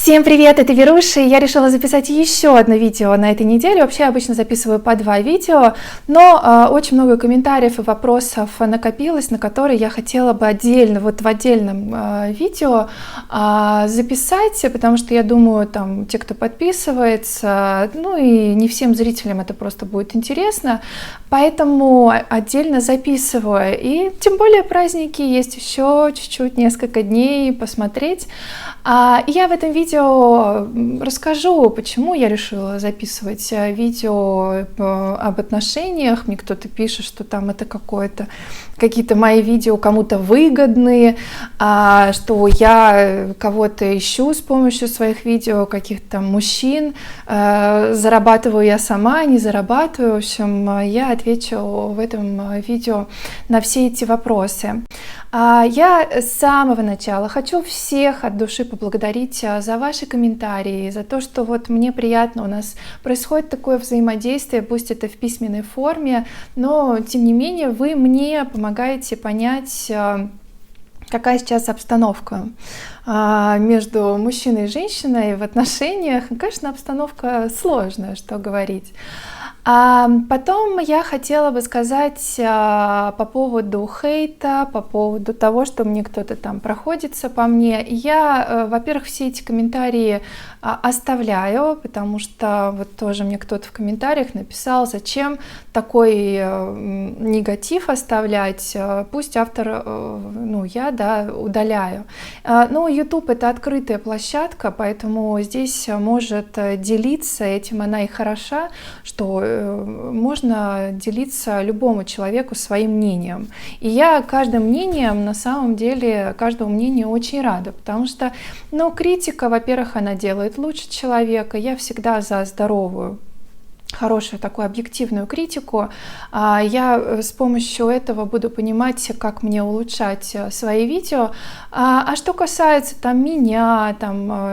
Всем привет, это Веруша, и я решила записать еще одно видео на этой неделе. Вообще я обычно записываю по 2 видео, но очень много комментариев и вопросов накопилось, на которые я хотела бы отдельно, вот в отдельном видео записать, потому что я думаю, там те, кто подписывается, ну и не всем зрителям это просто будет интересно, поэтому отдельно записываю. И тем более праздники, есть еще чуть-чуть, несколько дней посмотреть. Я в этом видео расскажу, почему я решила записывать видео об отношениях. Мне кто-то пишет, что там это какие-то мои видео кому-то выгодные, что я кого-то ищу с помощью своих видео, каких-то мужчин, зарабатываю я сама, не зарабатываю. В общем, я отвечу в этом видео на все эти вопросы. Я с самого начала хочу всех от души поблагодарить за ваши комментарии, за то, что вот мне приятно, у нас происходит такое взаимодействие, пусть это в письменной форме, но тем не менее вы мне помогаете понять, какая сейчас обстановка между мужчиной и женщиной в отношениях. Конечно, обстановка сложная, что говорить. Потом я хотела бы сказать по поводу хейта, по поводу того, что мне кто-то там проходится по мне. Я, во-первых, все эти комментарии оставляю, потому что вот тоже мне кто-то в комментариях написал, зачем такой негатив оставлять, пусть автор, я удаляю. Но YouTube — это открытая площадка, поэтому здесь может делиться, этим она и хороша, что можно делиться любому человеку своим мнением. И я каждому мнению очень рада, потому что, критика, во-первых, она делает лучше человека. Я всегда за здоровую, хорошую такую объективную критику. Я с помощью этого буду понимать, как мне улучшать свои видео. Что касается меня,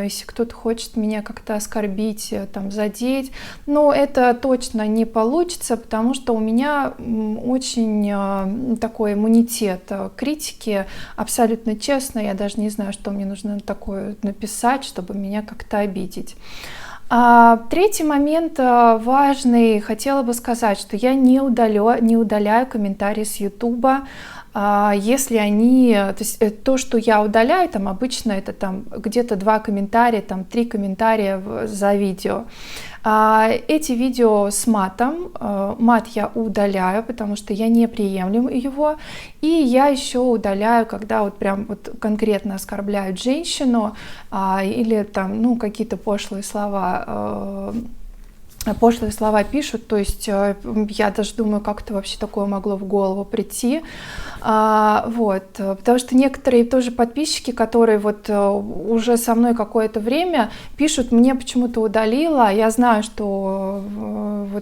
если кто-то хочет меня как-то оскорбить, задеть, это точно не получится, потому что у меня очень такой иммунитет критики, абсолютно честно. Я даже не знаю, что мне нужно такое написать, чтобы меня как-то обидеть. Третий момент важный, хотела бы сказать, что я не удаляю комментарии с YouTube, если они, то, что я удаляю, обычно это где-то 2 комментария, 3 комментария за видео. Эти видео с матом, мат я удаляю, потому что я не приемлю его, и я еще удаляю, когда прям конкретно оскорбляют женщину или какие-то пошлые слова пишут, то есть я даже думаю, как это вообще такое могло в голову прийти, потому что некоторые тоже подписчики, которые уже со мной какое-то время пишут, мне почему-то удалила, я знаю, что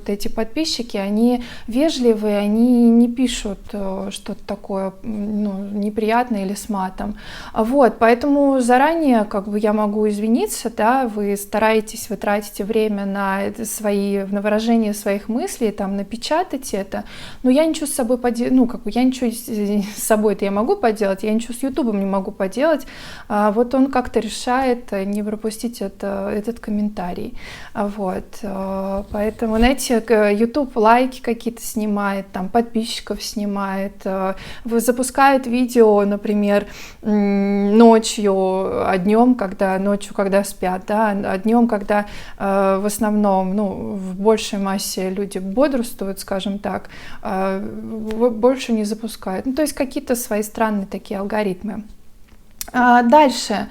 эти подписчики, они вежливые, они не пишут что-то такое неприятное или с матом, поэтому заранее я могу извиниться, вы стараетесь, вы тратите время на выражение своих мыслей, напечатать это, но я ничего с собой я ничего с собой-то я могу поделать, я ничего с Ютубом не могу поделать, он как-то решает не пропустить этот комментарий, поэтому, знаете, YouTube лайки какие-то снимает, подписчиков снимает, запускает видео, например, ночью, днем, когда спят, а днем, когда в основном, в большей массе люди бодрствуют, скажем так, больше не запускают. То есть какие-то свои странные такие алгоритмы. Дальше.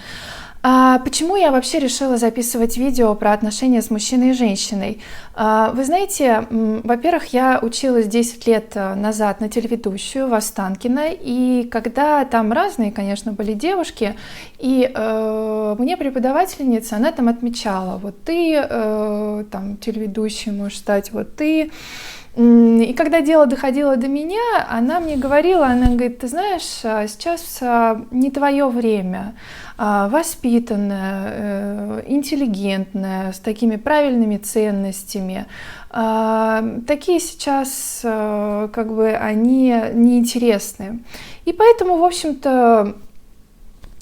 Почему я вообще решила записывать видео про отношения с мужчиной и женщиной? Вы знаете, во-первых, я училась 10 лет назад на телеведущую в Останкино, и когда там разные, конечно, были девушки, и мне преподавательница, она отмечала, ты телеведущий можешь стать, ты. И когда дело доходило до меня, она мне говорила, она говорит, ты знаешь, сейчас не твое время, воспитанная, интеллигентная, с такими правильными ценностями. Такие сейчас, они неинтересны. И поэтому, в общем-то,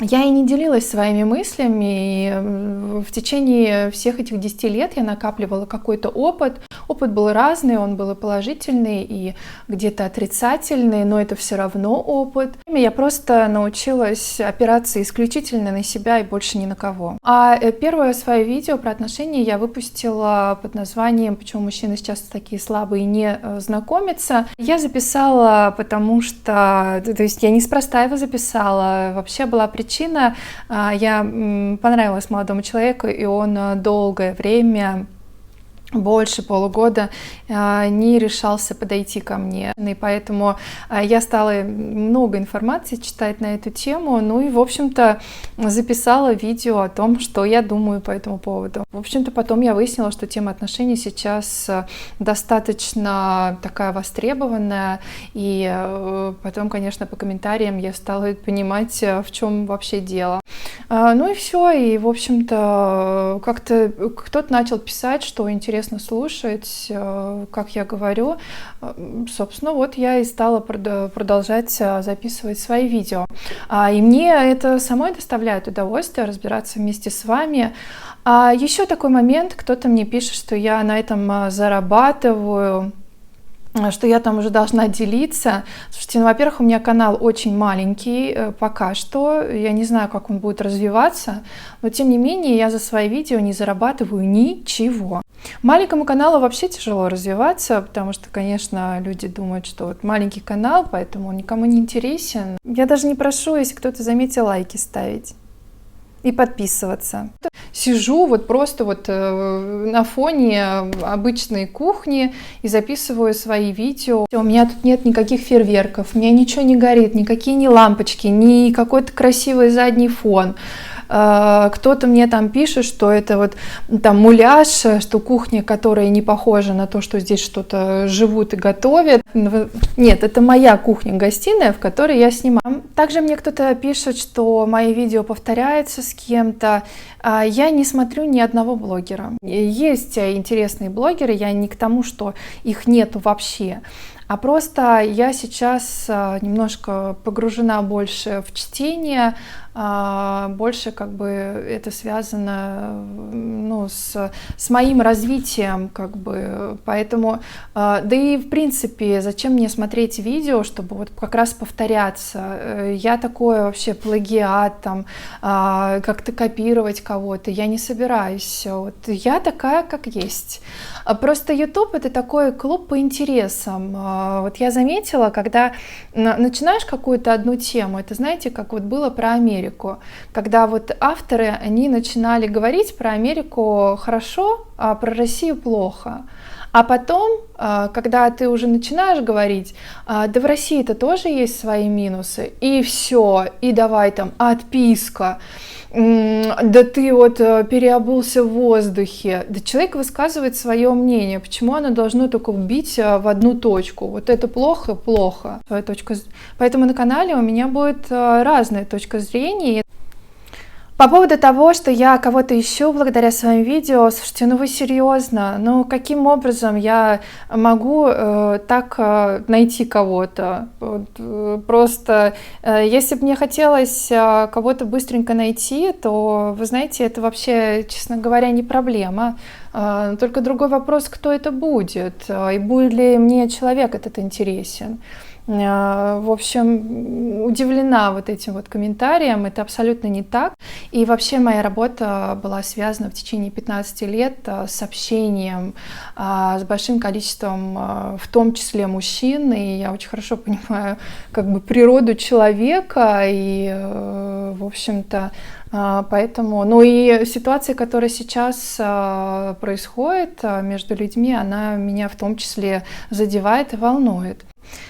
я и не делилась своими мыслями, и в течение всех этих 10 лет я накапливала какой-то опыт. Опыт был разный, он был и положительный, и где-то отрицательный, но это все равно опыт. Я просто научилась опираться исключительно на себя и больше ни на кого. А первое свое видео про отношения я выпустила под названием «Почему мужчины сейчас такие слабые и не знакомятся». Я записала, потому что, то есть я неспроста его записала, вообще была причина, я понравилась молодому человеку, и он долгое время, больше полугода, не решался подойти ко мне. И поэтому я стала много информации читать на эту тему, ну и, в общем-то, записала видео о том, что я думаю по этому поводу. В общем-то, потом я выяснила, что тема отношений сейчас достаточно такая востребованная, и потом, конечно, по комментариям я стала понимать, в чем вообще дело. Ну и все, и, в общем-то, как-то кто-то начал писать, что интересно слушать, как я говорю. Собственно, вот я и стала продолжать записывать свои видео. И мне это самой доставляет удовольствие разбираться вместе с вами. А еще такой момент, кто-то мне пишет, что я на этом зарабатываю, что я там уже должна делиться. Слушайте, ну, во-первых, у меня канал очень маленький пока что, я не знаю, как он будет развиваться, но тем не менее я за свои видео не зарабатываю ничего. Маленькому каналу вообще тяжело развиваться, потому что, конечно, люди думают, что вот маленький канал, поэтому он никому не интересен. Я даже не прошу, если кто-то заметил, лайки ставить и подписываться. Сижу вот просто вот на фоне обычной кухни и записываю свои видео. У меня тут нет никаких фейерверков, у меня ничего не горит, никакие не лампочки, ни какой-то красивый задний фон. Кто-то мне там пишет, что это вот там муляж, что кухня, которая не похожа на то, что здесь что-то живут и готовят. Нет, это моя кухня-гостиная, в которой я снимаю. Также мне кто-то пишет, что мои видео повторяются с кем-то. Я не смотрю ни одного блогера. Есть интересные блогеры, я не к тому, что их нету вообще. А просто я сейчас немножко погружена больше в чтение, больше как бы это связано, ну, с моим развитием, как бы, поэтому, да и в принципе, зачем мне смотреть видео, чтобы вот как раз повторяться? Я такое вообще плагиат, там, как-то копировать кого-то, я не собираюсь, вот я такая, как есть. Просто YouTube — это такой клуб по интересам. Вот я заметила, когда начинаешь какую-то одну тему, это, знаете, как вот было про Америку, когда вот авторы, они начинали говорить про Америку хорошо, а про Россию плохо. А потом, когда ты уже начинаешь говорить, да в России-то тоже есть свои минусы, и все, и давай там отписка, да ты вот переобулся в воздухе. Да человек высказывает свое мнение, почему оно должно только бить в одну точку. Вот это плохо, плохо. Поэтому на канале у меня будет разная точка зрения. По поводу того, что я кого-то ищу благодаря своим видео, слушайте, ну вы серьезно? Ну каким образом я могу так найти кого-то? Вот, просто если бы мне хотелось кого-то быстренько найти, то, вы знаете, это вообще, честно говоря, не проблема. Только другой вопрос, кто это будет, и будет ли мне человек этот интересен. В общем, удивлена вот этим вот комментарием, это абсолютно не так. И вообще моя работа была связана в течение 15 лет с общением с большим количеством, в том числе мужчин, и я очень хорошо понимаю как бы природу человека, и, в общем-то, поэтому, ну и ситуация, которая сейчас происходит между людьми, она меня в том числе задевает и волнует.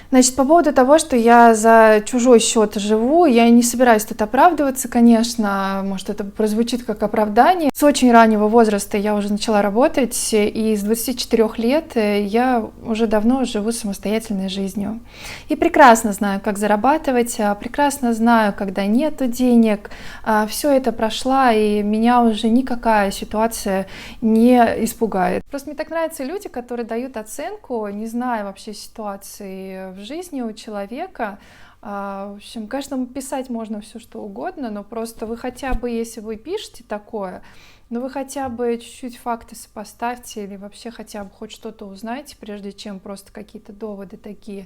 Значит, по поводу того, что я за чужой счет живу, я не собираюсь тут оправдываться, конечно, может, это прозвучит как оправдание. С очень раннего возраста я уже начала работать, и с 24 лет я уже давно живу самостоятельной жизнью. И прекрасно знаю, как зарабатывать, прекрасно знаю, когда нету денег. Все это прошла, и меня уже никакая ситуация не испугает. Просто мне так нравятся люди, которые дают оценку, не зная вообще ситуации в жизни у человека, В общем, каждому писать можно все что угодно, но просто вы хотя бы, если вы пишете такое, ну вы хотя бы чуть-чуть факты сопоставьте или вообще хотя бы хоть что-то узнайте, прежде чем просто какие-то доводы такие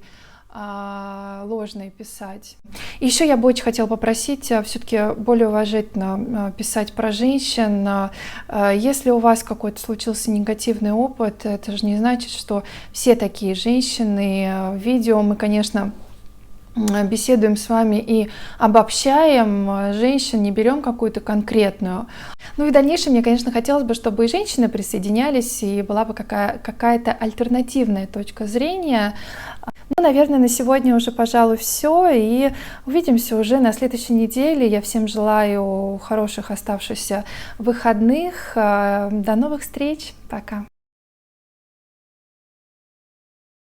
ложные писать. Еще я бы очень хотела попросить все-таки более уважительно писать про женщин. Если у вас какой-то случился негативный опыт, это же не значит, что все такие женщины. В видео мы, конечно, беседуем с вами и обобщаем женщин, не берем какую-то конкретную. Ну и в дальнейшем мне, конечно, хотелось бы, чтобы и женщины присоединялись, и была бы какая-то альтернативная точка зрения. Ну, наверное, на сегодня уже, пожалуй, все, и увидимся уже на следующей неделе. Я всем желаю хороших оставшихся выходных. До новых встреч. Пока.